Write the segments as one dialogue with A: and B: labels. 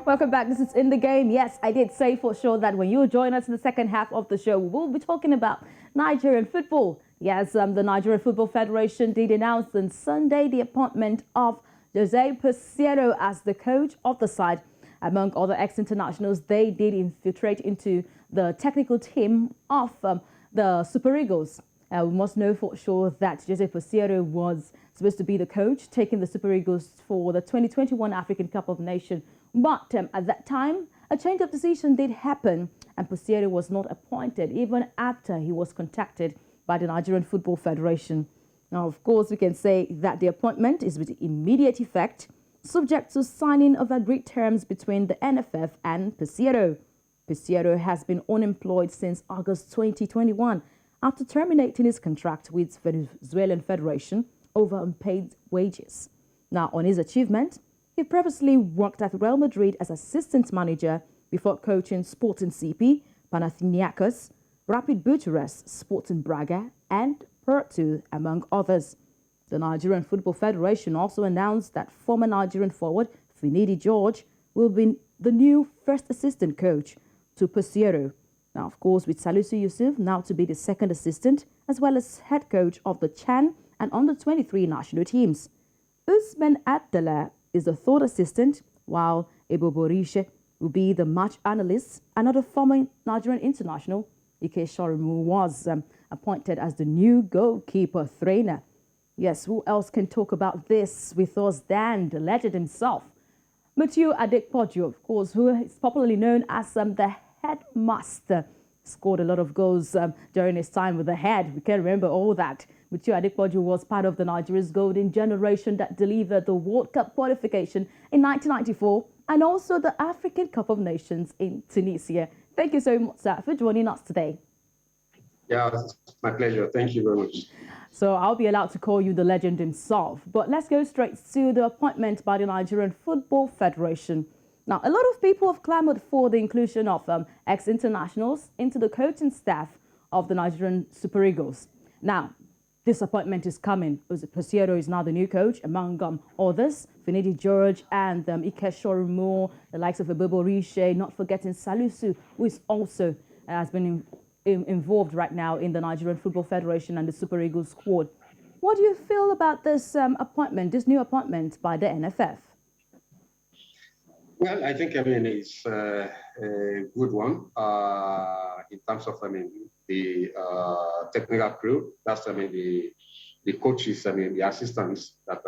A: Welcome back. This is In the Game. Yes, I did say for sure that when you join us in the second half of the show, we'll be talking about Nigerian football. Yes, the Nigerian Football Federation did announce on Sunday the appointment of José Peseiro as the coach of the side. Among other ex-internationals, they did infiltrate into the technical team of the Super Eagles. We must know for sure that José Peseiro was supposed to be the coach, taking the Super Eagles for the 2021 African Cup of Nations. But at that time, a change of decision did happen, and Peseiro was not appointed even after he was contacted by the Nigerian Football Federation. Now, of course, we can say that the appointment is with immediate effect, subject to signing of agreed terms between the NFF and Peseiro. Peseiro has been unemployed since August 2021 after terminating his contract with Venezuelan Federation over unpaid wages. Now, on his achievement, he previously worked at Real Madrid as assistant manager before coaching Sporting CP, Panathinaikos, Rapid Bucharest, Sporting Braga, and Porto, among others. The Nigerian Football Federation also announced that former Nigerian forward Finidi George will be the new first assistant coach to Peseiro. Now, of course, with Salisu Yusuf now to be the second assistant, as well as head coach of the Chan and under-23 national teams. Usman Abdallah is the third assistant, while Ebo Borishe will be the match analyst. Another former Nigerian international, Ike Shorimu, was appointed as the new goalkeeper trainer. Yes, who else can talk about this with us than the legend himself? Mutiu Adepoju, of course, who is popularly known as the headmaster, scored a lot of goals during his time with the head. We can remember all that. Mutiu Adepoju was part of the Nigeria's golden generation that delivered the World Cup qualification in 1994 and also the African Cup of Nations in Tunisia. Thank you so much, sir, for joining us today.
B: Yeah, it's my pleasure. Thank you very much.
A: So I'll be allowed to call you the legend himself. But let's go straight to the appointment by the Nigerian Football Federation. Now, a lot of people have clamored for the inclusion of ex-internationals into the coaching staff of the Nigerian Super Eagles. Now, this appointment is coming. Peseiro is now the new coach, among others, Finidi George and Ike Shorimu, the likes of Ebo Riche, not forgetting Salisu, who is also has been involved right now in the Nigerian Football Federation and the Super Eagles squad. What do you feel about this appointment, this new appointment by the NFF?
B: Well, I think, it's a good one in terms of, the technical crew. That's, the coaches, the assistants that,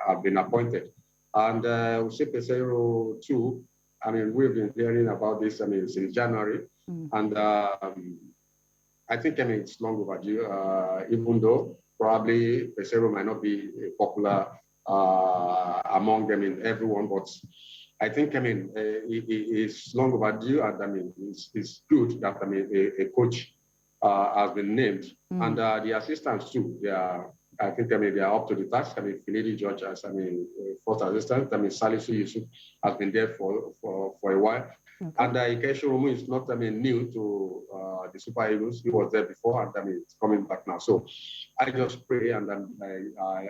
B: have been appointed. And José Peseiro too, we've been hearing about this, since January. And I think, it's long overdue, even though probably Peseiro might not be popular among everyone, but I think, it's long overdue, and it's good that, a coach has been named, and the assistants too. I think, they are up to the task. Finidi George as, first assistant. Salisu Yusuf has been there for a while. Okay. And Ike Shorimu is not, new to the Super Eagles. He was there before, and it's coming back now. So I just pray, and I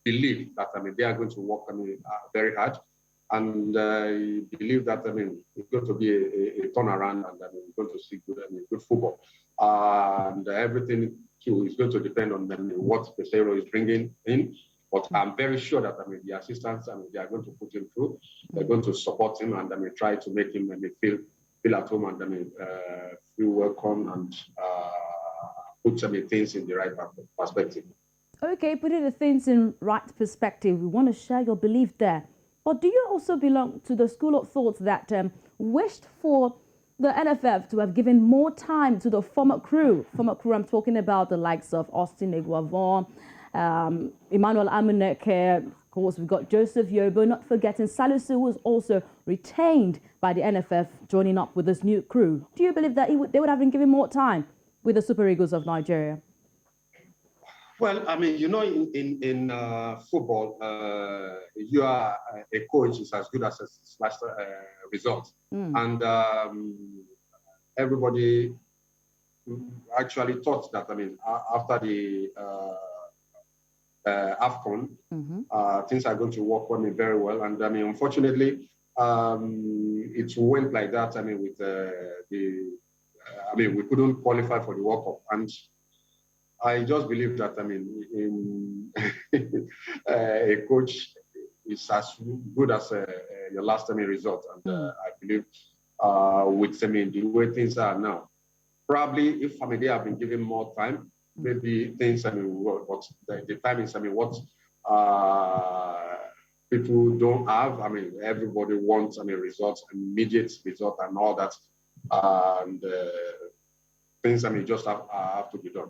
B: believe that, they are going to work, very hard. And I believe that, it's going to be a turnaround, and we're going to see good football. And everything too is going to depend on what Peseiro is bringing in. But I'm very sure that, the assistants, they are going to put him through. They're going to support him, and try to make him feel at home, and feel welcome, and put things in the right perspective.
A: Okay, putting the things in right perspective, we want to share your belief there. But do you also belong to the school of thought that wished for the NFF to have given more time to the former crew? Former crew, I'm talking about the likes of Austin Eguavon, Emmanuel Amuneke, of course, we've got Joseph Yobo, not forgetting Salisu, who was also retained by the NFF, joining up with this new crew. Do you believe that they would have been given more time with the Super Eagles of Nigeria?
B: Well, in football, you are a coach is as good as his last result. And everybody actually thought that, after the AFCON, things are going to work on me very well. And unfortunately, it went like that. I mean, with we couldn't qualify for the World Cup, and I just believe that, I mean, a coach is as good as your last result, and I believe with the way things are now, probably if they have been given more time, maybe things but the time is what people don't have. I mean, everybody wants results, immediate result, and all that, and things just have to be done.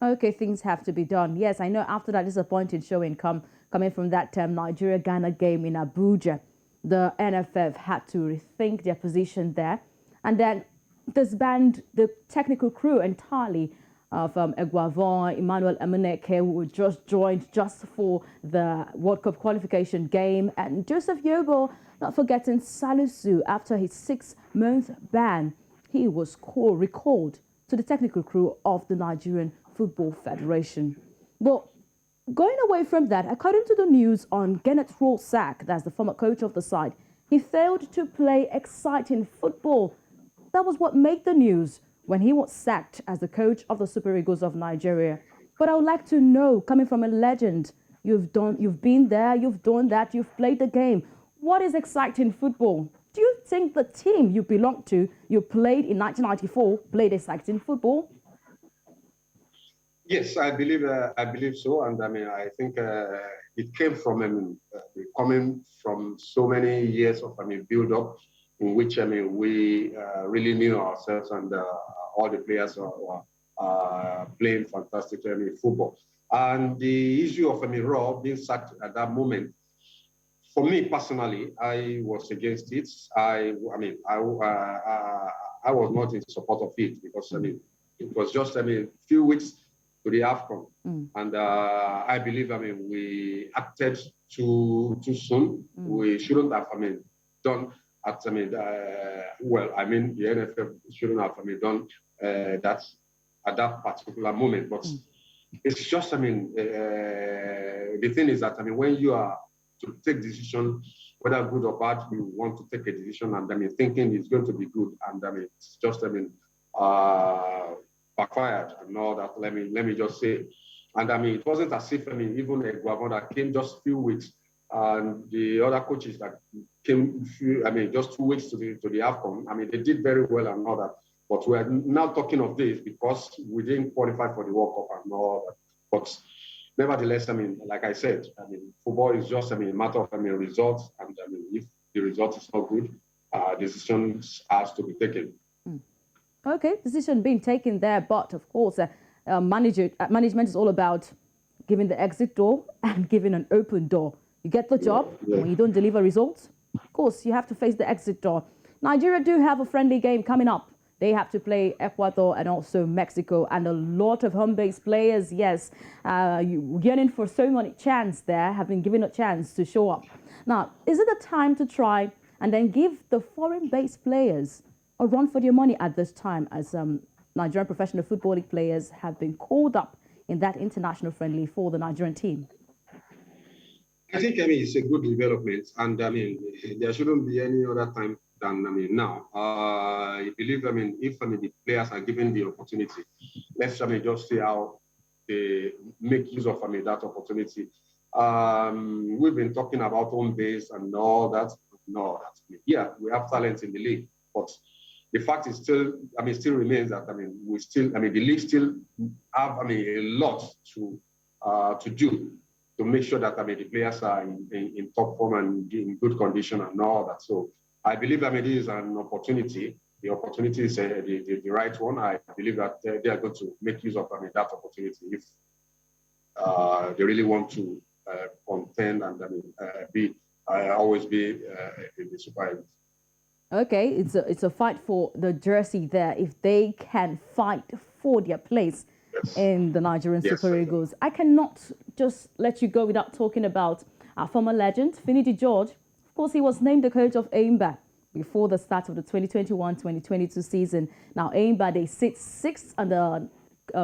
A: Okay, things have to be done. Yes, I know after that disappointing showing coming from that Nigeria-Ghana game in Abuja, the NFF had to rethink their position there and then disband the technical crew entirely of Eguavon, Emmanuel Emeneke, who just joined just for the World Cup qualification game, and Joseph Yobo, not forgetting Salisu, after his 6-month ban, he was recalled to the technical crew of the Nigerian Football Federation. Well, going away from that, according to the news on Kenneth Rosak, that's the former coach of the side, he failed to play exciting football. That was what made the news when he was sacked as the coach of the Super Eagles of Nigeria. But I would like to know, coming from a legend, you've been there, you've done that, you've played the game. What is exciting football? Do you think the team you belong to, you played in 1994, played exciting football?
B: Yes, I believe so, and I mean, I think it came from coming from so many years of build up, in which we really knew ourselves, and all the players are playing fantastic football. And the issue of Raw being sacked at that moment, for me personally, I was against it. I was not in support of it, because it was just few weeks to the AFCON, and I believe we acted too soon. We shouldn't have done at the NFF shouldn't have done that at that particular moment. But it's just the thing is that when you are to take decision, whether good or bad, you want to take a decision, and thinking it's going to be good, and it's just backfired and all that. Let me just say, and it wasn't as if even a Guavon that came just a few weeks, and the other coaches that came just 2 weeks to the AFCON, they did very well and all that. But we're now talking of this because we didn't qualify for the World Cup and all that. But nevertheless, like I said, football is just a matter of results, and if the result is not good, decisions has to be taken.
A: Okay, decision being taken there, but of course, management is all about giving the exit door and giving an open door. You get the job, when you don't deliver results, of course, you have to face the exit door. Nigeria do have a friendly game coming up. They have to play Ecuador and also Mexico, and a lot of home-based players, yes, yearning for so many chance there, have been given a chance to show up. Now, is it a time to try and then give the foreign-based players a run for their money at this time, as Nigerian professional football league players have been called up in that international friendly for the Nigerian team?
B: I think it's a good development, and there shouldn't be any other time than now. I believe if the players are given the opportunity, let's just see how they make use of that opportunity. We've been talking about home base and all that. No, yeah, we have talent in the league, but the fact is still remains that we still the league still have a lot to do to make sure that the players are in top form and in good condition and all that. So I believe this is an opportunity. The opportunity is the right one. I believe that they are going to make use of that opportunity if they really want to contend and always be in the Super Eagles.
A: Okay, it's a fight for the jersey there. If they can fight for their place in the Nigerian Super Eagles. I cannot just let you go without talking about our former legend, Finidi George. Of course, he was named the coach of Eimba before the start of the 2021-2022 season. Now, Eimba, they sit 6th on the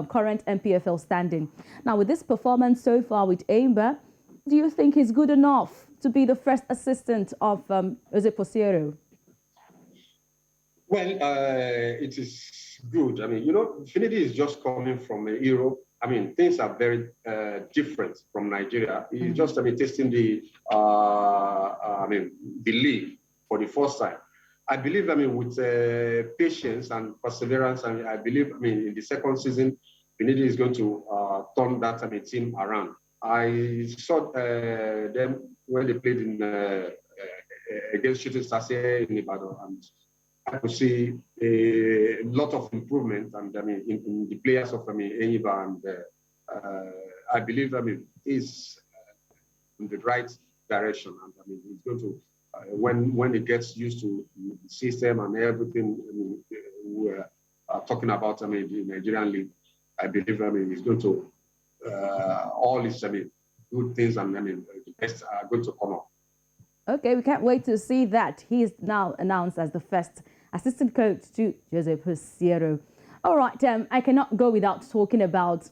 A: current MPFL standing. Now, with this performance so far with Eimba, do you think is good enough to be the first assistant of José Peseiro?
B: Well, it is good. I mean, you know, Finidi is just coming from Europe. I mean, things are very different from Nigeria. He's just, I mean, testing the, the league for the first time. I believe, I mean, with patience and perseverance, I believe, I mean, in the second season, Finidi is going to turn that, I mean, team around. I saw them when they played in against Shooting Stars here in Ibadan, and I could see a lot of improvement, and I mean, in the players of Enyiba, and I believe is in the right direction, and I mean, he's going to when he gets used to the system and everything we're talking about, the Nigerian league, I believe he's going to all his good things, and the best are going to come up.
A: Okay, we can't wait to see that. He is now announced as the first assistant coach to José Peseiro. All right, I cannot go without talking about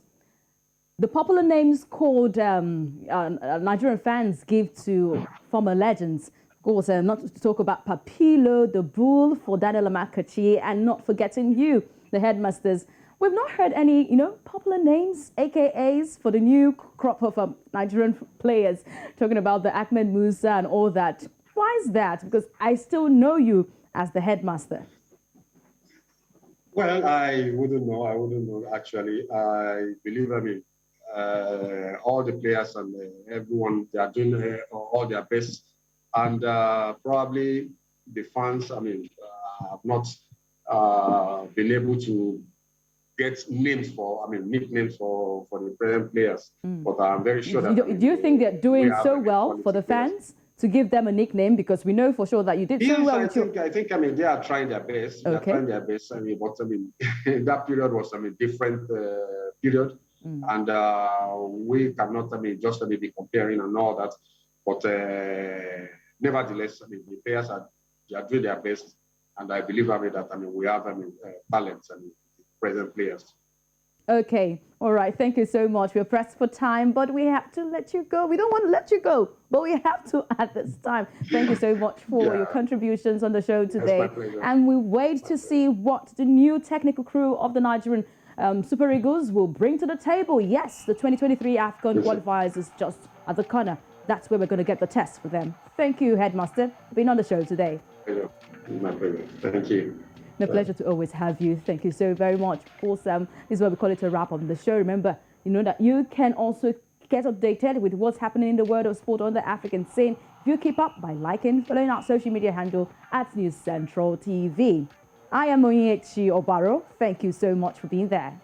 A: the popular names called Nigerian fans give to former legends. Of course, not to talk about Papilo, the Bull for Daniel Amakachi, and not forgetting you, the headmasters. We've not heard any, popular names, AKAs for the new crop of Nigerian players, talking about the Ahmed Musa and all that. Why is that? Because I still know you as the headmaster.
B: Well, I wouldn't know, actually. I believe, all the players and everyone, they are doing all their best. And probably the fans, have not been able to get names for, nicknames for the present players. But I'm very sure that...
A: Do you think they're doing so well for the fans to give them a nickname? Because we know for sure that you did so well.
B: I think, they are trying their best.
A: Okay.
B: They are trying their best. That period was, different period. And we cannot, just be comparing and all that. But nevertheless, the players are doing their best. And I believe, that, we have, talents and present players.
A: Okay. All right. Thank you so much. We're pressed for time, but we have to let you go. We don't want to let you go, but we have to at this time. Thank you so much for your contributions on the show today. And we wait to see what the new technical crew of the Nigerian Super Eagles will bring to the table. Yes, the 2023 AFCON qualifiers is just at the corner. That's where we're going to get the test for them. Thank you, Headmaster, for being on the show today.
B: My pleasure. Thank you.
A: A pleasure to always have you. Thank you so very much. Awesome. This is what we call it a wrap up on the show. Remember, that you can also get updated with what's happening in the world of sport on the African scene. If you keep up by liking, following our social media handle at News Central TV. I am Onyinyechi Obaro. Thank you so much for being there.